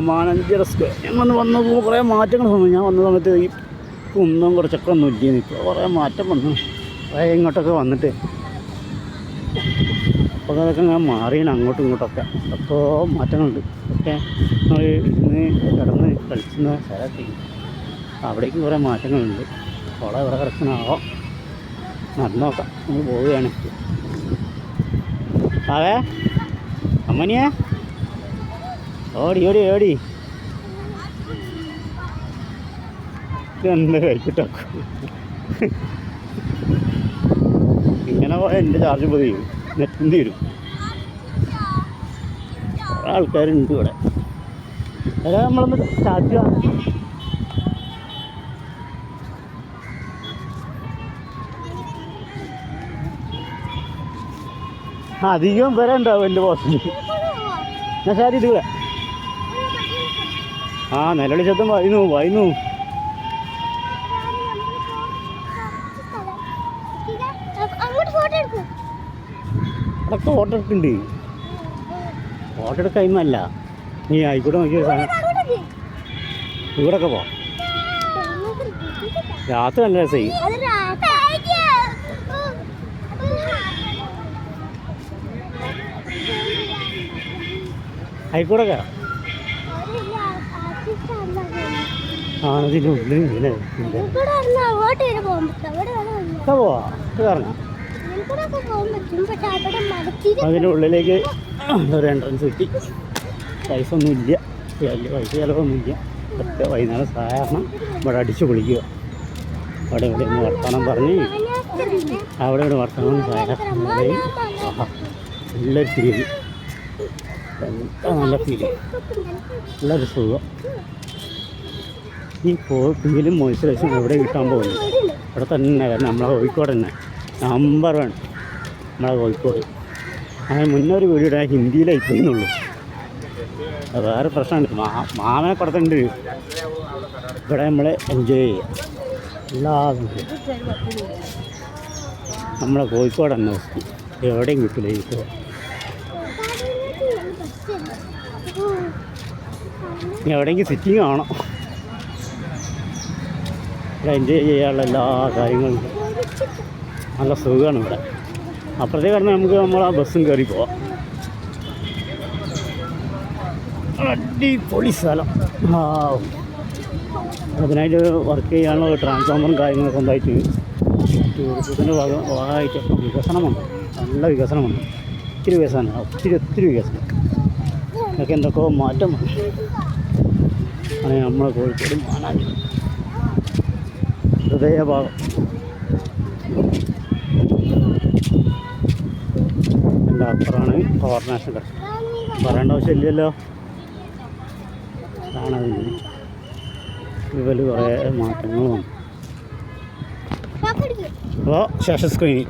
Mananchira square ഞങ്ങൾ വന്നപ്പോൾ കുറേ മാറ്റങ്ങൾ വന്നു. ഞാൻ വന്ന സമയത്ത് ഈ കുന്നും കുറച്ചൊക്കെ ഒന്നും ഇല്ലേന്ന്. ഇപ്പോൾ കുറേ മാറ്റം വന്നു. കുറേ ഇങ്ങോട്ടൊക്കെ വന്നിട്ട് അപ്പോൾ അതൊക്കെ ഞാൻ മാറിയാണ് അങ്ങോട്ടും ഇങ്ങോട്ടൊക്കെ. അപ്പോൾ മാറ്റങ്ങളുണ്ട്. ഒക്കെ നമ്മൾ ഇന്ന് കിടന്ന് കളിക്കുന്ന സ്ഥലത്തേക്ക് അവിടേക്കും കുറേ മാറ്റങ്ങളുണ്ട്. അവിടെ ഇവിടെ കിടക്കണാവോ നടന്നു നോക്കാം. നമ്മൾ പോവുകയാണ്. അതെ അമ്മനിയെ ഓടി ഓടി ഓടി എന്താ കഴിച്ചിട്ടാക്കും. ഇങ്ങനെ പോയാൽ എൻ്റെ ചാർജ് പതിയും നെറ്റും തീരും. കുറേ ആൾക്കാരുണ്ട് ഇവിടെ. അതാ നമ്മളൊന്ന് ചാറ്റുക. അധികം വരെ ഉണ്ടാവും എൻ്റെ ബോസിന്. ഞാൻ ശരി ഇത് കൂടെ നിലവിളി ശബ്ദം വായിന്നു വായിന്നു. അതൊക്കെ ഫോട്ടോ എടുക്കുന്നുണ്ട്. ഫോട്ടോ എടുക്കായ്മല്ല നീ ആയിക്കോട്ടെ നോക്കിയ സാധനം. ഇവിടെയൊക്കെ പോ. രാത്രി നല്ല രസമായി. ആയിക്കോട്ടെ ഇതിൻ്റെ ഉള്ളിൽ ഇല്ലേ പോവാ കാരണം അതിൻ്റെ ഉള്ളിലേക്ക് ഒരു എൻട്രൻസ് കിട്ടി. പൈസ ഒന്നുമില്ല, വലിയ പൈസ ചിലവൊന്നുമില്ല. ഒറ്റ വൈകുന്നേരം സാധാരണ ഇവിടെ അടിച്ചു പൊളിക്കുക. അവിടെ ഇവിടെ ഒന്ന് വർത്തമാനം പറഞ്ഞ് അവിടെ ഇവിടെ വർത്തമാനം സാധാരണ നല്ലൊരു ഫീല്. എന്താ നല്ല ഫീല്, നല്ലൊരു സുഖം. ഈ ഫീലും മോയ്സ്ചറൈസും എവിടെ കിട്ടാൻ പോകുന്നു? ഇവിടെ തന്നെ കാരണം നമ്മളെ കോഴിക്കോട് തന്നെ നമ്പർ 1 നമ്മളെ കോഴിക്കോട്. അങ്ങനെ മുന്നൊരു വീഡിയോ ഹിന്ദിയിലായി പോയിന്നുള്ളൂ. അത് വേറെ പ്രശ്നമുണ്ട്. മാമനെ കൊടുത്തിട്ടുണ്ട്. ഇവിടെ നമ്മൾ എൻജോയ് ചെയ്യുക എല്ലാതും. നമ്മളെ കോഴിക്കോട് തന്നെ വസ്തു എവിടെയും കിട്ടില്ല. ഇപ്പോൾ എവിടെയെങ്കിലും സിറ്റിങ് കാണണം. ഇവിടെ എൻജോയ് ചെയ്യാനുള്ള എല്ലാ കാര്യങ്ങളും നല്ല സുഖമാണ് ഇവിടെ. അപ്പുറത്തേക്ക് പറഞ്ഞാൽ നമുക്ക് നമ്മളാ ബസ്സും കയറി പോവാം. അടിപൊളി സ്ഥലം. അതിനായിട്ട് വർക്ക് ചെയ്യാനുള്ള ട്രാൻസ്ഫോമറും കാര്യങ്ങളൊക്കെ ഉണ്ടായിട്ട് ടൂറിസത്തിൻ്റെ ഭാഗമായിട്ട് വികസനമുണ്ട്. നല്ല വികസനമുണ്ട്. ഒത്തിരി വികസനം, ഒത്തിരി വികസനം. ഇതൊക്കെ എന്തൊക്കെയോ മാറ്റം വന്നു. അങ്ങനെ നമ്മളെ കോഴിക്കോട് മാനാഞ്ചിറ ഹൃദയഭാഗം. എൻ്റെ അപ്പുറമാണ് കോർണേഷൻ. പറയേണ്ട ആവശ്യമില്ലല്ലോ. കാണാതിന് ഇതിൽ കുറേ മാറ്റങ്ങളും. അപ്പോൾ ശേഷം സ്ക്രീനിൽ